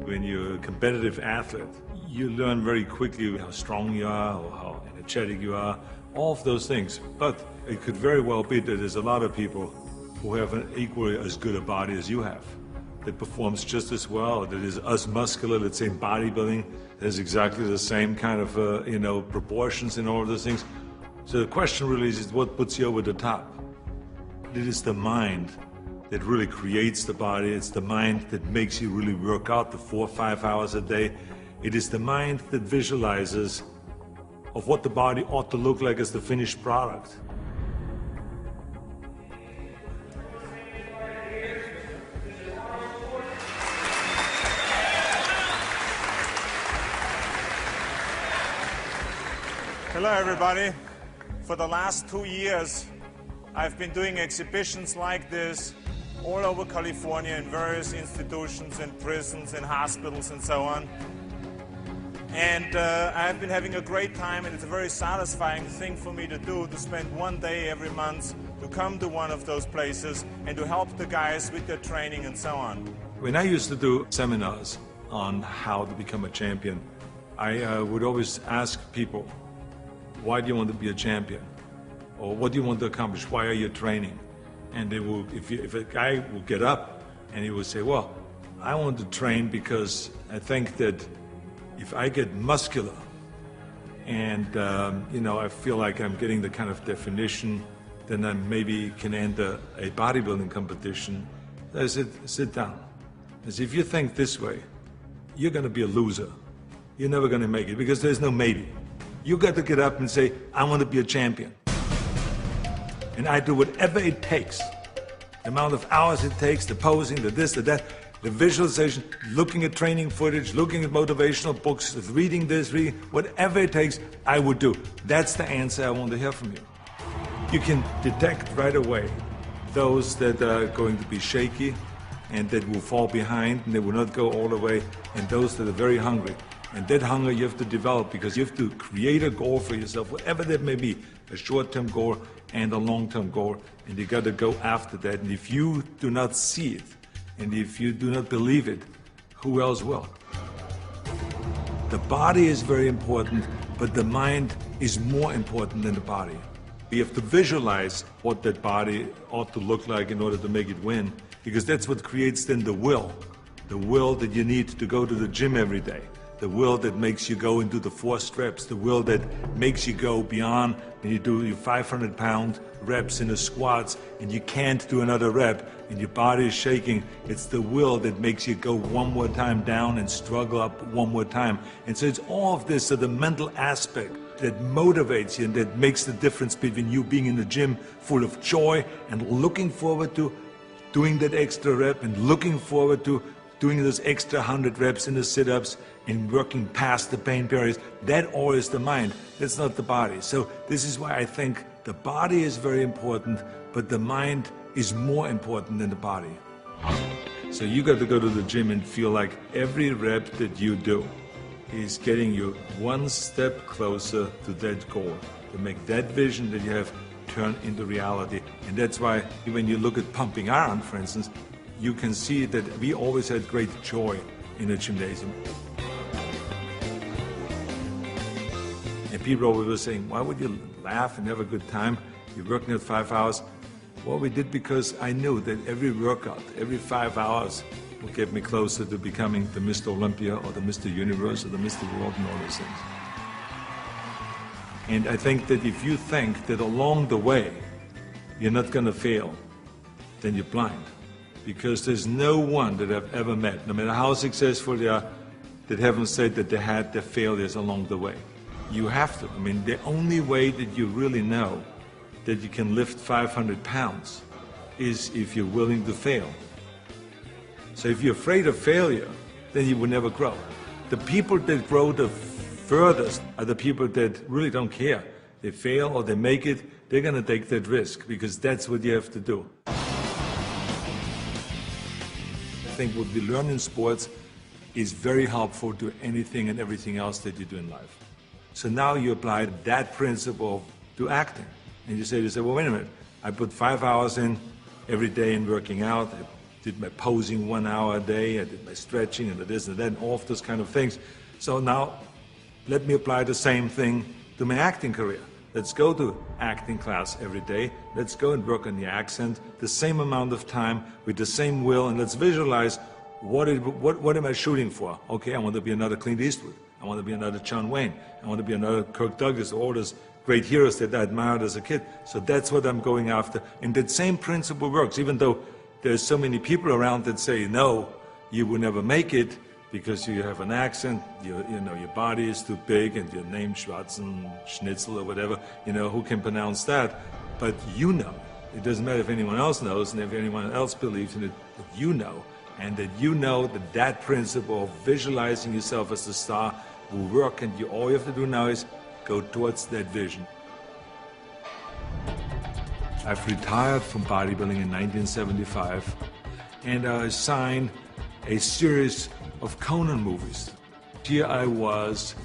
When you're a competitive athlete, you learn very quickly how strong you are or how energetic you are, all of those things. But it could very well be that there's a lot of people who have an equally as good a body as you have, that performs just as well, that is as muscular, let's say in bodybuilding, there's exactly the same kind of proportions in all of those things. So the question really is what puts you over the top? It is the mind that really creates the body. It's the mind that makes you really work out the 4 or 5 hours a day. It is the mind that visualizes of what the body ought to look like as the finished product. Hello everybody. For the last 2 years, I've been doing exhibitions like this all over California in various institutions and prisons and hospitals and so on. And I've been having a great time, and it's a very satisfying thing for me to do, to spend one day every month to come to one of those places and to help the guys with their training and so on. When I used to do seminars on how to become a champion, I would always ask people, why do you want to be a champion? Or what do you want to accomplish? Why are you training? And they will, if a guy will get up and he will say, well, I want to train because I think that if I get muscular and I feel like I'm getting the kind of definition, then I maybe can enter a bodybuilding competition. I said, sit down. I said, if you think this way, you're going to be a loser. You're never going to make it because there's no maybe. You got to get up and say, I want to be a champion. And I do whatever it takes. The amount of hours it takes, the posing, the this, the that, the visualization, looking at training footage, looking at motivational books, reading this, reading, whatever it takes, I would do. That's the answer I want to hear from you. You can detect right away those that are going to be shaky and that will fall behind and they will not go all the way, and those that are very hungry. And that hunger you have to develop because you have to create a goal for yourself, whatever that may be, a short-term goal and a long-term goal, and you got to go after that. And if you do not see it, and if you do not believe it, who else will? The body is very important, but the mind is more important than the body. You have to visualize what that body ought to look like in order to make it win, because that's what creates then the will that you need to go to the gym every day. The will that makes you go into the 4 reps, the will that makes you go beyond and you do your 500-pound reps in the squats and you can't do another rep and your body is shaking. It's the will that makes you go one more time down and struggle up one more time. And so it's all of this, so the mental aspect that motivates you and that makes the difference between you being in the gym full of joy and looking forward to doing that extra rep and looking forward to doing those extra 100 reps in the sit-ups and working past the pain barriers. That all is the mind. That's not the body. So this is why I think the body is very important, but the mind is more important than the body. So you got to go to the gym and feel like every rep that you do is getting you one step closer to that goal, to make that vision that you have turn into reality. And that's why when you look at pumping iron, for instance, you can see that we always had great joy in the gymnasium. And people always were saying, why would you laugh and have a good time? You're working at 5 hours. Well, we did because I knew that every workout, every 5 hours will get me closer to becoming the Mr. Olympia or the Mr. Universe or the Mr. World and all those things. And I think that if you think that along the way you're not going to fail, then you're blind. Because there's no one that I've ever met, no matter how successful they are, that haven't said that they had their failures along the way. You have to. I mean, the only way that you really know that you can lift 500 pounds is if you're willing to fail. So if you're afraid of failure, then you will never grow. The people that grow the furthest are the people that really don't care. They fail or they make it, they're going to take that risk because that's what you have to do. I think what we learn in sports is very helpful to anything and everything else that you do in life. So now you apply that principle to acting. And you say, well, wait a minute, I put 5 hours in every day in working out, I did my posing 1 hour a day, I did my stretching and this and that, and all of those kind of things. So now, let me apply the same thing to my acting career. Let's go to acting class every day. Let's go and work on the accent, the same amount of time, with the same will, and let's visualize what am I shooting for? Okay, I want to be another Clint Eastwood. I want to be another John Wayne. I want to be another Kirk Douglas, all those great heroes that I admired as a kid. So that's what I'm going after. And that same principle works, even though there's so many people around that say, no, you will never make it because you have an accent, your body is too big, and your name Schnitzel or whatever, who can pronounce that? But you know. It doesn't matter if anyone else knows and if anyone else believes in it, but you know. And that you know that principle of visualizing yourself as a star will work, and all you have to do now is go towards that vision. I've retired from bodybuilding in 1975, and I signed a series of Conan movies. Here I was,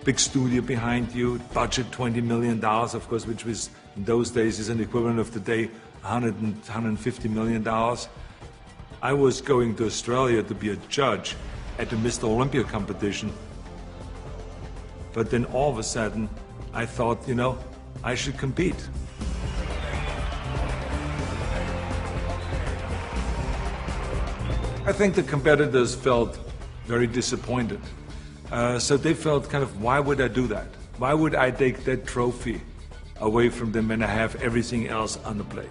big studio behind you, budget $20 million, of course, which was in those days is an equivalent of today, $150 million. I was going to Australia to be a judge at the Mr. Olympia competition. But then all of a sudden, I thought, I should compete. I think the competitors felt very disappointed. So they felt kind of, why would I do that? Why would I take that trophy away from them when I have everything else on the plate?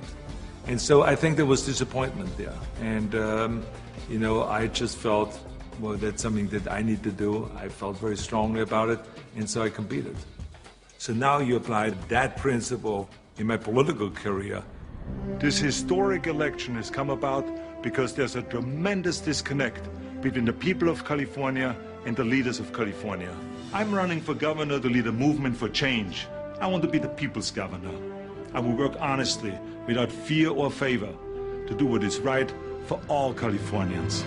And so I think there was disappointment there. And, I just felt, well, that's something that I need to do. I felt very strongly about it, and so I competed. So now you apply that principle in my political career. This historic election has come about because there's a tremendous disconnect between the people of California and the leaders of California. I'm running for governor to lead a movement for change. I want to be the people's governor. I will work honestly, without fear or favor, to do what is right for all Californians.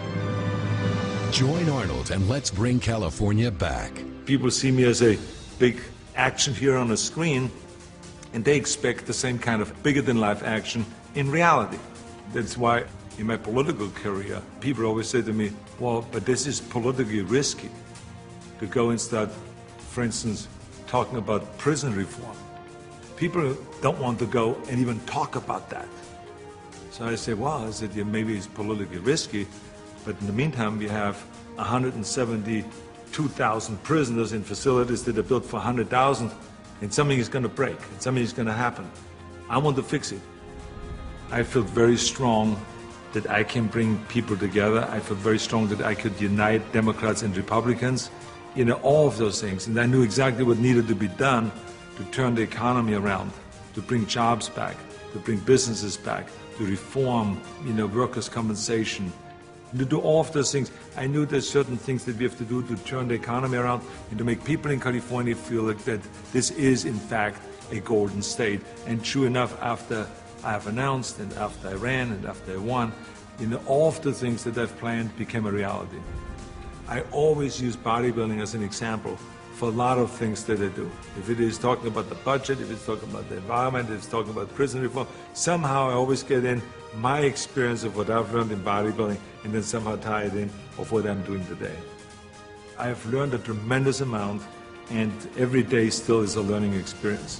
Join Arnold and let's bring California back. People see me as a big action hero on a screen, and they expect the same kind of bigger-than-life action in reality. That's why in my political career, people always say to me, well, but this is politically risky to go and start, for instance, talking about prison reform. People don't want to go and even talk about that. So I say, well, maybe it's politically risky, but in the meantime, we have 172,000 prisoners in facilities that are built for 100,000, and something is going to break, and something is going to happen. I want to fix it. I feel very strong that I can bring people together. I feel very strong that I could unite Democrats and Republicans, all of those things. And I knew exactly what needed to be done to turn the economy around, to bring jobs back, to bring businesses back, to reform, workers' compensation, to do all of those things. I knew there's certain things that we have to do to turn the economy around and to make people in California feel like that this is, in fact, a golden state. And true enough, after I have announced and after I ran and after I won, all of the things that I've planned became a reality. I always use bodybuilding as an example for a lot of things that I do. If it is talking about the budget, if it's talking about the environment, if it's talking about prison reform, somehow I always get in my experience of what I've learned in bodybuilding and then somehow tie it in of what I'm doing today. I have learned a tremendous amount, and every day still is a learning experience.